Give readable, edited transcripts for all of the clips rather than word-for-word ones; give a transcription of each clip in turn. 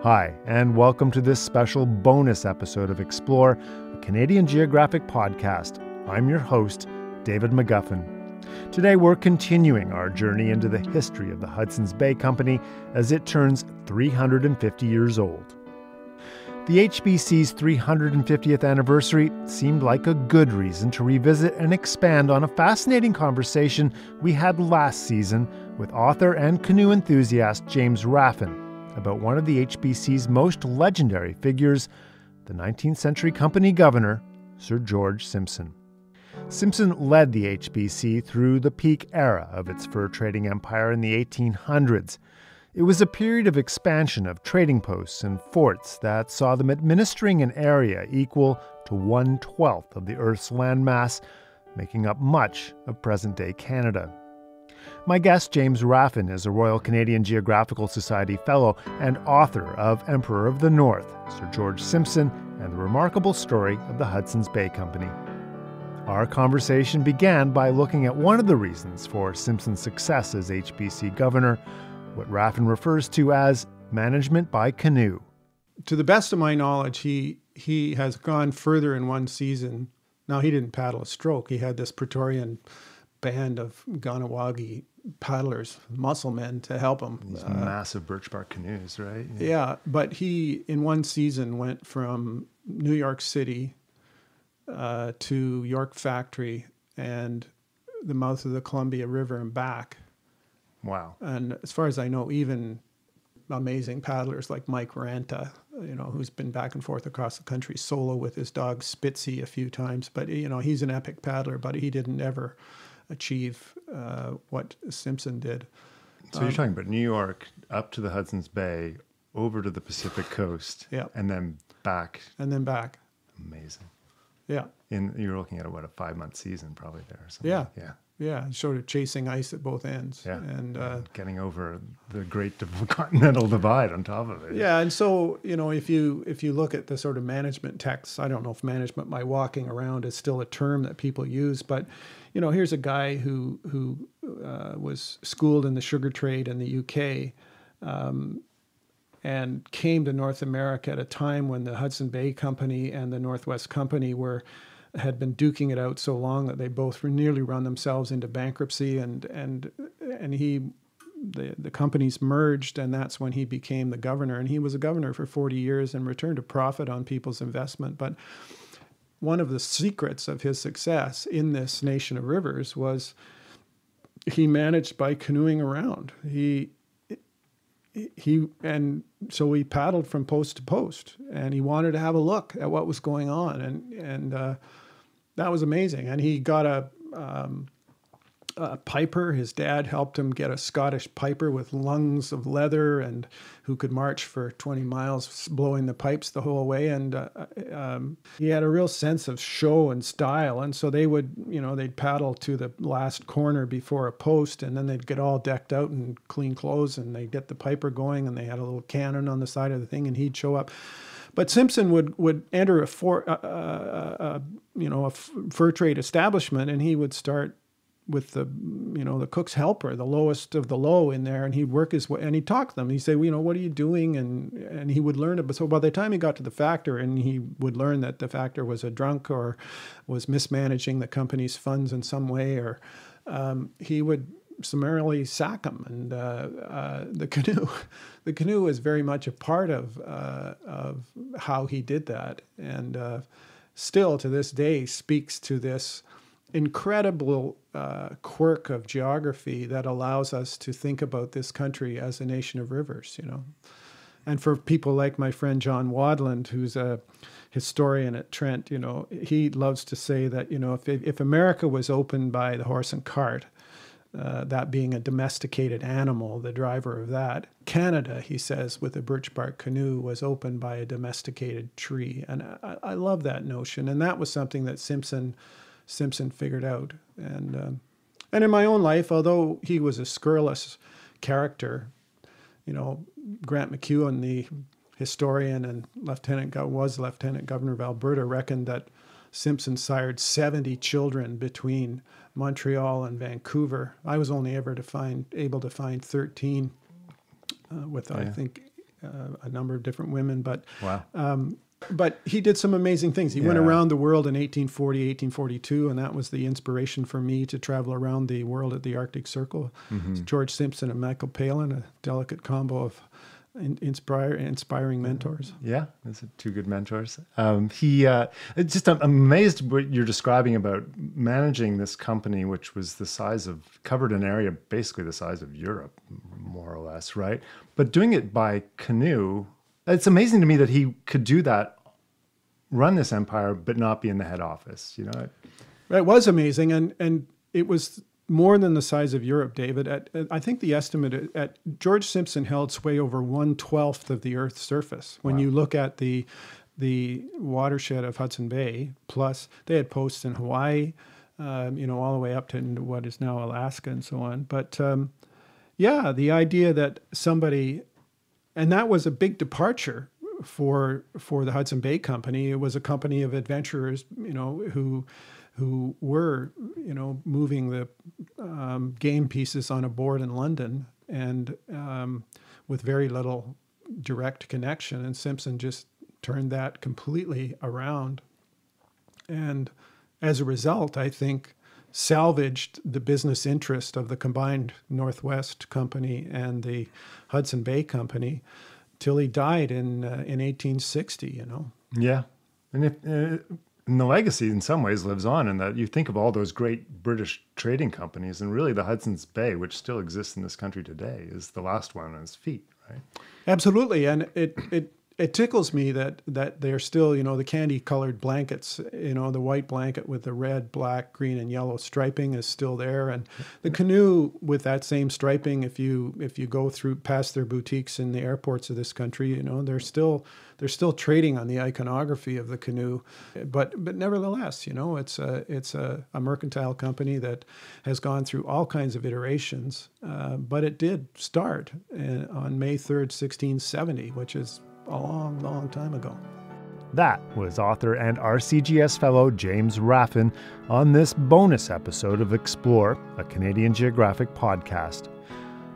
Hi, and welcome to this special bonus episode of Explore, a Canadian Geographic podcast. I'm your host, David McGuffin. Today we're continuing our journey into the history of the Hudson's Bay Company as it turns 350 years old. The HBC's 350th anniversary seemed like a good reason to revisit and expand on a fascinating conversation we had last season with author and canoe enthusiast James Raffan about one of the HBC's most legendary figures, the 19th century company governor, Sir George Simpson. Simpson led the HBC through the peak era of its fur trading empire in the 1800s. It was a period of expansion of trading posts and forts that saw them administering an area equal to 1/12 of the Earth's landmass, making up much of present-day Canada. My guest, James Raffan, is a Royal Canadian Geographical Society Fellow and author of Emperor of the North, Sir George Simpson, and the remarkable story of the Hudson's Bay Company. Our conversation began by looking at one of the reasons for Simpson's success as HBC governor, what Raffan refers to as management by canoe. To the best of my knowledge, he has gone further in one season. Now, he didn't paddle a stroke. He had this Praetorian band of Ganawagi paddlers, muscle men, to help him. These massive birch bark canoes, right? Yeah, but he, in one season, went from New York City to York Factory and the mouth of the Columbia River and back. Wow. And as far as I know, even amazing paddlers like Mike Ranta, who's been back and forth across the country solo with his dog Spitzy a few times. But, he's an epic paddler, but he didn't ever achieve what Simpson did. So you're talking about New York up to the Hudson's Bay, over to the Pacific coast, yeah, and then back. Amazing. Yeah. You're looking at a 5-month season probably there or something. Yeah. Yeah, sort of chasing ice at both ends. Yeah, and getting over the great continental divide on top of it. Yeah, and so, if you look at the sort of management texts, I don't know if management by walking around is still a term that people use, but, here's a guy who was schooled in the sugar trade in the UK and came to North America at a time when the Hudson Bay Company and the Northwest Company had been duking it out so long that they both nearly run themselves into bankruptcy, and the companies merged, and that's when he became the governor. And he was a governor for 40 years and returned a profit on people's investment. But one of the secrets of his success in this nation of rivers was he managed by canoeing around. And so he paddled from post to post, and he wanted to have a look at what was going on, and that was amazing. And he got a piper. His dad helped him get a Scottish piper with lungs of leather and who could march for 20 miles blowing the pipes the whole way. And he had a real sense of show and style. And so they'd paddle to the last corner before a post, and then they'd get all decked out in clean clothes, and they'd get the piper going, and they had a little cannon on the side of the thing, and he'd show up. But Simpson would enter a fur trade establishment, and he would start with the cook's helper, the lowest of the low in there, and he'd work his way, and he'd talk to them. He'd say, what are you doing? And he would learn it. But so by the time he got to the factor, and he would learn that the factor was a drunk or was mismanaging the company's funds in some way, or he would summarily sack him. And the canoe is very much a part of how he did that, and still to this day speaks to this incredible quirk of geography that allows us to think about this country as a nation of rivers, And for people like my friend John Wadland, who's a historian at Trent, he loves to say that, if America was opened by the horse and cart, that being a domesticated animal, the driver of that, Canada, he says, with a birch bark canoe, was opened by a domesticated tree. And I love that notion. And that was something that Simpson figured out. And in my own life, although he was a scurrilous character, Grant McEwen, the historian and lieutenant governor of Alberta, reckoned that Simpson sired 70 children between Montreal and Vancouver. I was only able to find 13 with, I think, a number of different women. But Wow. But he did some amazing things. He went around the world in 1840, 1842, and that was the inspiration for me to travel around the world at the Arctic Circle. George Simpson and Michael Palin, a delicate combo of inspiring mentors. Yeah, those are two good mentors. It's just I'm amazed what you're describing about managing this company, which was covered an area basically the size of Europe, more or less, right? But doing it by canoe. It's amazing to me that he could do that, run this empire, but not be in the head office. It was amazing, and it was more than the size of Europe, David. I think the estimate at George Simpson held sway over 1/12 of the Earth's surface. When you look at the watershed of Hudson Bay, plus they had posts in Hawaii, all the way up to what is now Alaska and so on. But the idea that somebody. And that was a big departure for the Hudson Bay Company. It was a company of adventurers, who were, moving the game pieces on a board in London, and with very little direct connection. And Simpson just turned that completely around. And as a result, I think, salvaged the business interest of the combined Northwest Company and the Hudson Bay Company till he died in 1860, Yeah. And the legacy in some ways lives on in that you think of all those great British trading companies, and really the Hudson's Bay, which still exists in this country today, is the last one on its feet, right? Absolutely. And it tickles me that they're still, the candy-colored blankets, the white blanket with the red, black, green, and yellow striping is still there, and the canoe with that same striping. If you go past their boutiques in the airports of this country, they're still trading on the iconography of the canoe, but nevertheless, it's a mercantile company that has gone through all kinds of iterations, but it did start on May 3rd, 1670, which is a long, long time ago. That was author and RCGS fellow James Raffan on this bonus episode of Explore, a Canadian Geographic podcast.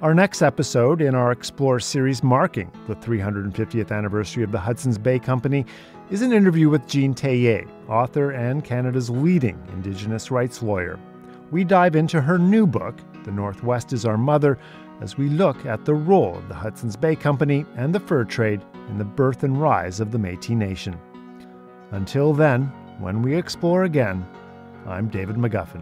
Our next episode in our Explore series marking the 350th anniversary of the Hudson's Bay Company is an interview with Jean Théier, author and Canada's leading Indigenous rights lawyer. We dive into her new book, The Northwest is Our Mother, as we look at the role of the Hudson's Bay Company and the fur trade in the birth and rise of the Métis Nation. Until then, when we explore again, I'm David McGuffin.